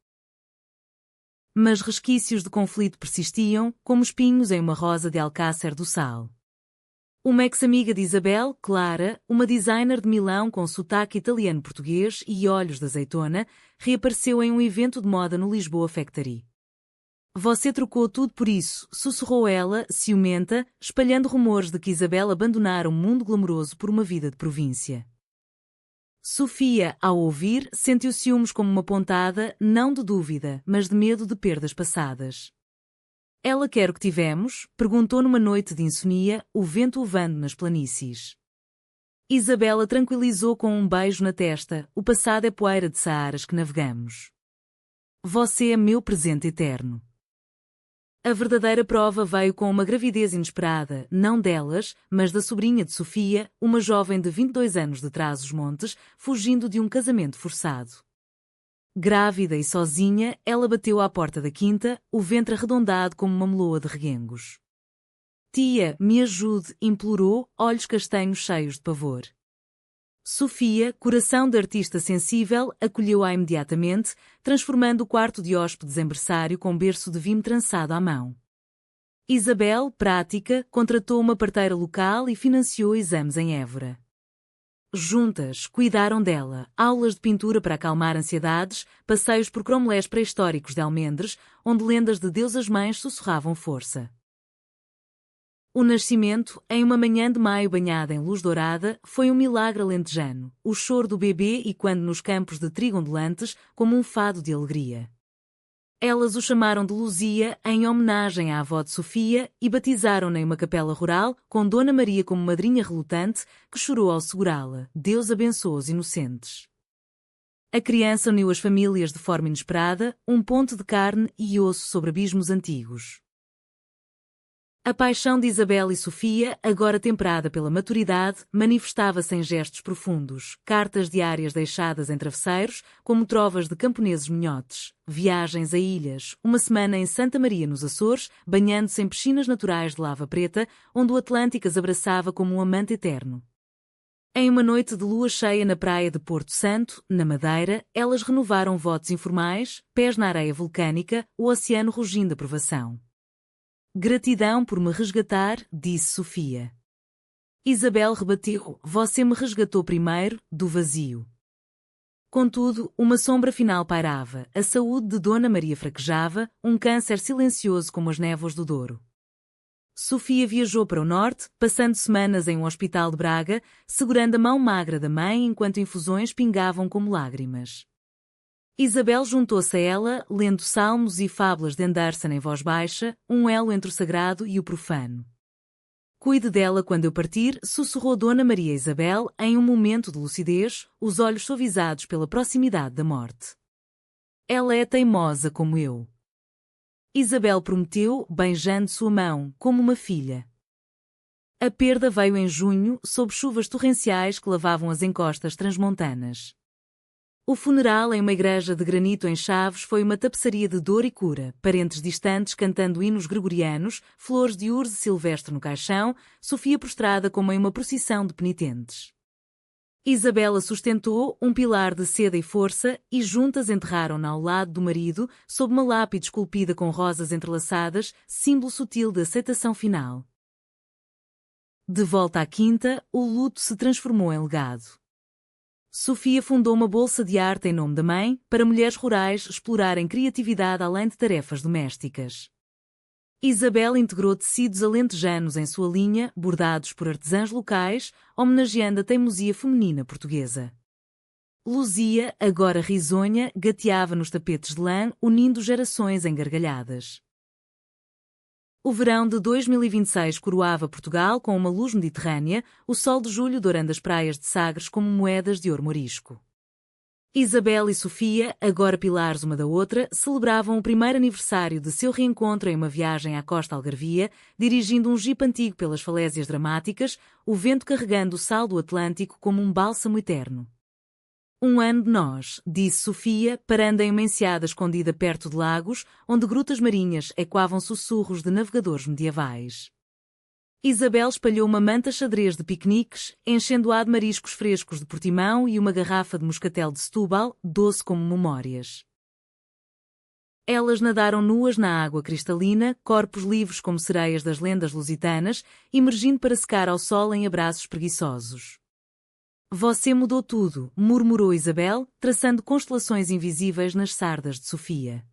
Mas resquícios de conflito persistiam, como espinhos em uma rosa de Alcácer do Sal. Uma ex-amiga de Isabel, Clara, uma designer de Milão com sotaque italiano-português e olhos de azeitona, reapareceu em um evento de moda no Lisboa Factory. Você trocou tudo por isso, sussurrou ela, ciumenta, espalhando rumores de que Isabel abandonara o mundo glamouroso por uma vida de província. Sofia, ao ouvir, sentiu ciúmes como uma pontada, não de dúvida, mas de medo de perdas passadas. Ela quer o que tivemos? Perguntou numa noite de insomnia, o vento uvando nas planícies. Isabela tranquilizou com um beijo na testa, o passado é poeira de Saaras que navegamos. Você é meu presente eterno. A verdadeira prova veio com uma gravidez inesperada, não delas, mas da sobrinha de Sofia, uma jovem de 22 anos de Trás-os-Montes, fugindo de um casamento forçado. Grávida e sozinha, ela bateu à porta da quinta, o ventre arredondado como uma meloa de reguengos. Tia, me ajude, implorou, olhos castanhos cheios de pavor. Sofia, coração de artista sensível, acolheu-a imediatamente, transformando o quarto de hóspedes em berçário com berço de vime trançado à mão. Isabel, prática, contratou uma parteira local e financiou exames em Évora. Juntas, cuidaram dela, aulas de pintura para acalmar ansiedades, passeios por cromlés pré-históricos de Almendres, onde lendas de deusas-mães sussurravam força. O nascimento, em uma manhã de maio banhada em luz dourada, foi um milagre alentejano, o choro do bebê e quando nos campos de trigo ondulantes, como um fado de alegria. Elas o chamaram de Luzia, em homenagem à avó de Sofia, e batizaram-na em uma capela rural, com Dona Maria como madrinha relutante, que chorou ao segurá-la. Deus abençoe os inocentes. A criança uniu as famílias de forma inesperada, um ponto de carne e osso sobre abismos antigos. A paixão de Isabel e Sofia, agora temperada pela maturidade, manifestava-se em gestos profundos, cartas diárias deixadas em travesseiros, como trovas de camponeses minhotes, viagens a ilhas, uma semana em Santa Maria nos Açores, banhando-se em piscinas naturais de lava preta, onde o Atlântico as abraçava como um amante eterno. Em uma noite de lua cheia na praia de Porto Santo, na Madeira, elas renovaram votos informais, pés na areia vulcânica, o oceano rugindo de aprovação. Gratidão por me resgatar, disse Sofia. Isabel rebateu, você me resgatou primeiro, do vazio. Contudo, uma sombra final pairava, a saúde de Dona Maria fraquejava, um câncer silencioso como as névoas do Douro. Sofia viajou para o norte, passando semanas em um hospital de Braga, segurando a mão magra da mãe enquanto infusões pingavam como lágrimas. Isabel juntou-se a ela, lendo salmos e fábulas de Andersen em voz baixa, um elo entre o sagrado e o profano. Cuide dela quando eu partir, sussurrou Dona Maria Isabel, em um momento de lucidez, os olhos suavizados pela proximidade da morte. Ela é teimosa como eu. Isabel prometeu, beijando sua mão, como uma filha. A perda veio em junho, sob chuvas torrenciais que lavavam as encostas transmontanas. O funeral em uma igreja de granito em Chaves foi uma tapeçaria de dor e cura, parentes distantes cantando hinos gregorianos, flores de urze silvestre no caixão, Sofia prostrada como em uma procissão de penitentes. Isabela sustentou um pilar de seda e força e juntas enterraram-na ao lado do marido, sob uma lápide esculpida com rosas entrelaçadas, símbolo sutil de aceitação final. De volta à quinta, o luto se transformou em legado. Sofia fundou uma bolsa de arte em nome da mãe, para mulheres rurais explorarem criatividade além de tarefas domésticas. Isabel integrou tecidos alentejanos em sua linha, bordados por artesãs locais, homenageando a teimosia feminina portuguesa. Luzia, agora risonha, gateava nos tapetes de lã, unindo gerações em gargalhadas. O verão de 2026 coroava Portugal com uma luz mediterrânea, o sol de julho dourando as praias de Sagres como moedas de ouro morisco. Isabel e Sofia, agora pilares uma da outra, celebravam o primeiro aniversário de seu reencontro em uma viagem à costa algarvia, dirigindo um jipe antigo pelas falésias dramáticas, o vento carregando o sal do Atlântico como um bálsamo eterno. Um ano de nós, disse Sofia, parando em uma enseada escondida perto de lagos, onde grutas marinhas ecoavam sussurros de navegadores medievais. Isabel espalhou uma manta xadrez de piqueniques, enchendo-a de mariscos frescos de Portimão e uma garrafa de moscatel de Setúbal, doce como memórias. Elas nadaram nuas na água cristalina, corpos livres como sereias das lendas lusitanas, emergindo para secar ao sol em abraços preguiçosos. Você mudou tudo, murmurou Isabel, traçando constelações invisíveis nas sardas de Sofia.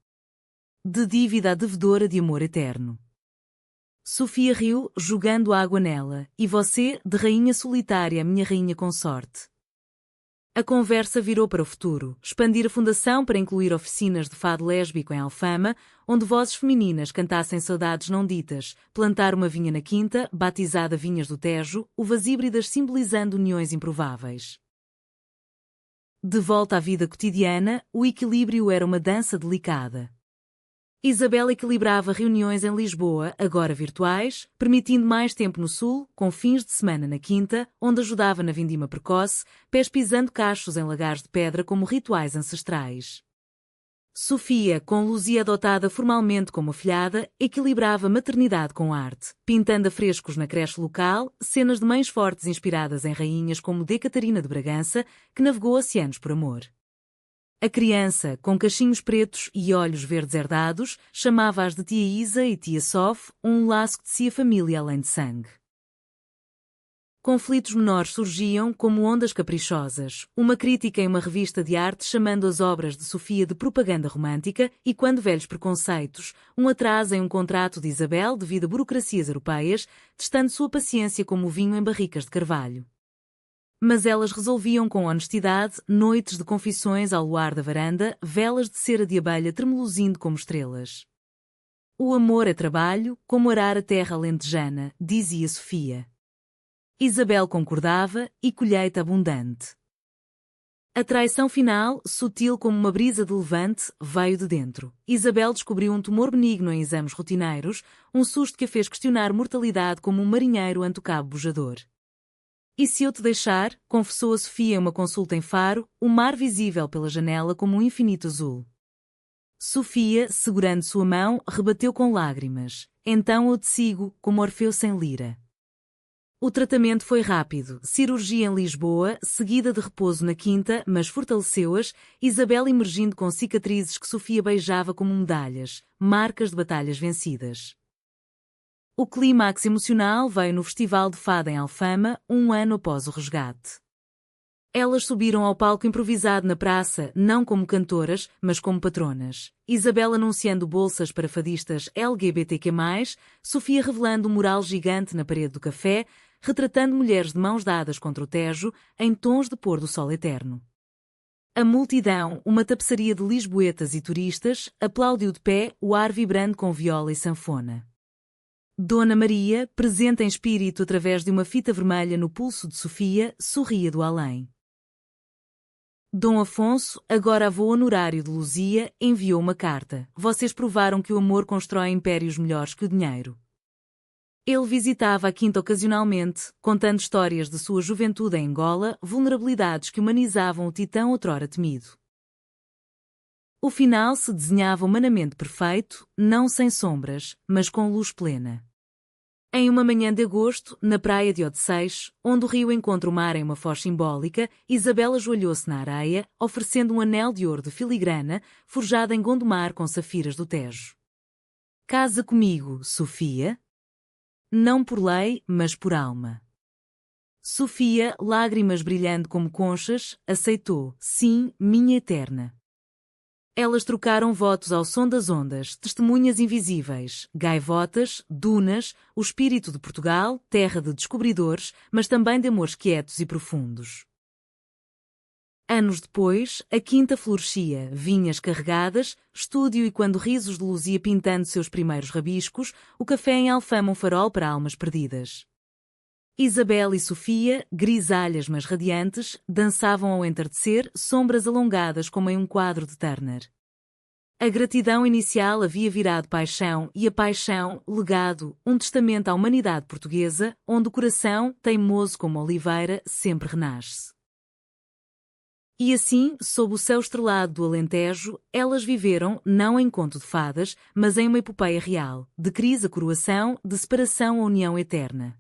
De dívida a devedora de amor eterno. Sofia riu, jogando água nela, e você, de rainha solitária, minha rainha consorte. A conversa virou para o futuro, expandir a fundação para incluir oficinas de fado lésbico em Alfama, onde vozes femininas cantassem saudades não ditas, plantar uma vinha na quinta, batizada Vinhas do Tejo, uvas híbridas simbolizando uniões improváveis. De volta à vida cotidiana, o equilíbrio era uma dança delicada. Isabel equilibrava reuniões em Lisboa, agora virtuais, permitindo mais tempo no sul, com fins de semana na quinta, onde ajudava na vindima precoce, pés pisando cachos em lagares de pedra como rituais ancestrais. Sofia, com Luzia adotada formalmente como afilhada, equilibrava maternidade com arte, pintando a frescos na creche local, cenas de mães fortes inspiradas em rainhas como D. Catarina de Bragança, que navegou oceanos por amor. A criança, com cachinhos pretos e olhos verdes herdados, chamava-as de tia Isa e tia Sof, um laço que tecia família além de sangue. Conflitos menores surgiam como ondas caprichosas, uma crítica em uma revista de arte chamando as obras de Sofia de propaganda romântica e, quando velhos preconceitos, um atraso em um contrato de Isabel devido a burocracias europeias, testando sua paciência como o vinho em barricas de carvalho. Mas elas resolviam com honestidade, noites de confissões ao luar da varanda, velas de cera de abelha tremeluzindo como estrelas. O amor é trabalho, como arar a terra alentejana, dizia Sofia. Isabel concordava, e colheita abundante. A traição final, sutil como uma brisa de levante, veio de dentro. Isabel descobriu um tumor benigno em exames rotineiros, um susto que a fez questionar mortalidade como um marinheiro ante o cabo bujador. E se eu te deixar, confessou a Sofia em uma consulta em Faro, o mar visível pela janela como um infinito azul. Sofia, segurando sua mão, rebateu com lágrimas. Então eu te sigo, como Orfeu sem lira. O tratamento foi rápido, cirurgia em Lisboa, seguida de repouso na quinta, mas fortaleceu-as, Isabel emergindo com cicatrizes que Sofia beijava como medalhas, marcas de batalhas vencidas. O clímax emocional veio no Festival de Fado em Alfama, um ano após o resgate. Elas subiram ao palco improvisado na praça, não como cantoras, mas como patronas. Isabel anunciando bolsas para fadistas LGBTQ+, Sofia revelando um mural gigante na parede do café, retratando mulheres de mãos dadas contra o Tejo, em tons de pôr do sol eterno. A multidão, uma tapeçaria de lisboetas e turistas, aplaudiu de pé, o ar vibrando com viola e sanfona. Dona Maria, presente em espírito através de uma fita vermelha no pulso de Sofia, sorria do além. Dom Afonso, agora avô honorário de Luzia, enviou uma carta. Vocês provaram que o amor constrói impérios melhores que o dinheiro. Ele visitava a quinta ocasionalmente, contando histórias de sua juventude em Angola, vulnerabilidades que humanizavam o titã outrora temido. O final se desenhava humanamente perfeito, não sem sombras, mas com luz plena. Em uma manhã de agosto, na praia de Odeceixe, onde o rio encontra o mar em uma foz simbólica, Isabel ajoelhou-se na areia, oferecendo um anel de ouro de filigrana, forjado em Gondomar com safiras do Tejo. Casa comigo, Sofia? Não por lei, mas por alma. Sofia, lágrimas brilhando como conchas, aceitou, sim, minha eterna. Elas trocaram votos ao som das ondas, testemunhas invisíveis, gaivotas, dunas, o espírito de Portugal, terra de descobridores, mas também de amores quietos e profundos. Anos depois, a quinta florescia, vinhas carregadas, estúdio e quando Risos de Luz ia pintando seus primeiros rabiscos, o café em Alfama um farol para almas perdidas. Isabel e Sofia, grisalhas mas radiantes, dançavam ao entardecer, sombras alongadas como em um quadro de Turner. A gratidão inicial havia virado paixão e a paixão, legado, um testamento à humanidade portuguesa, onde o coração, teimoso como a oliveira, sempre renasce. E assim, sob o céu estrelado do Alentejo, elas viveram, não em conto de fadas, mas em uma epopeia real, de crise a coroação, de separação a união eterna.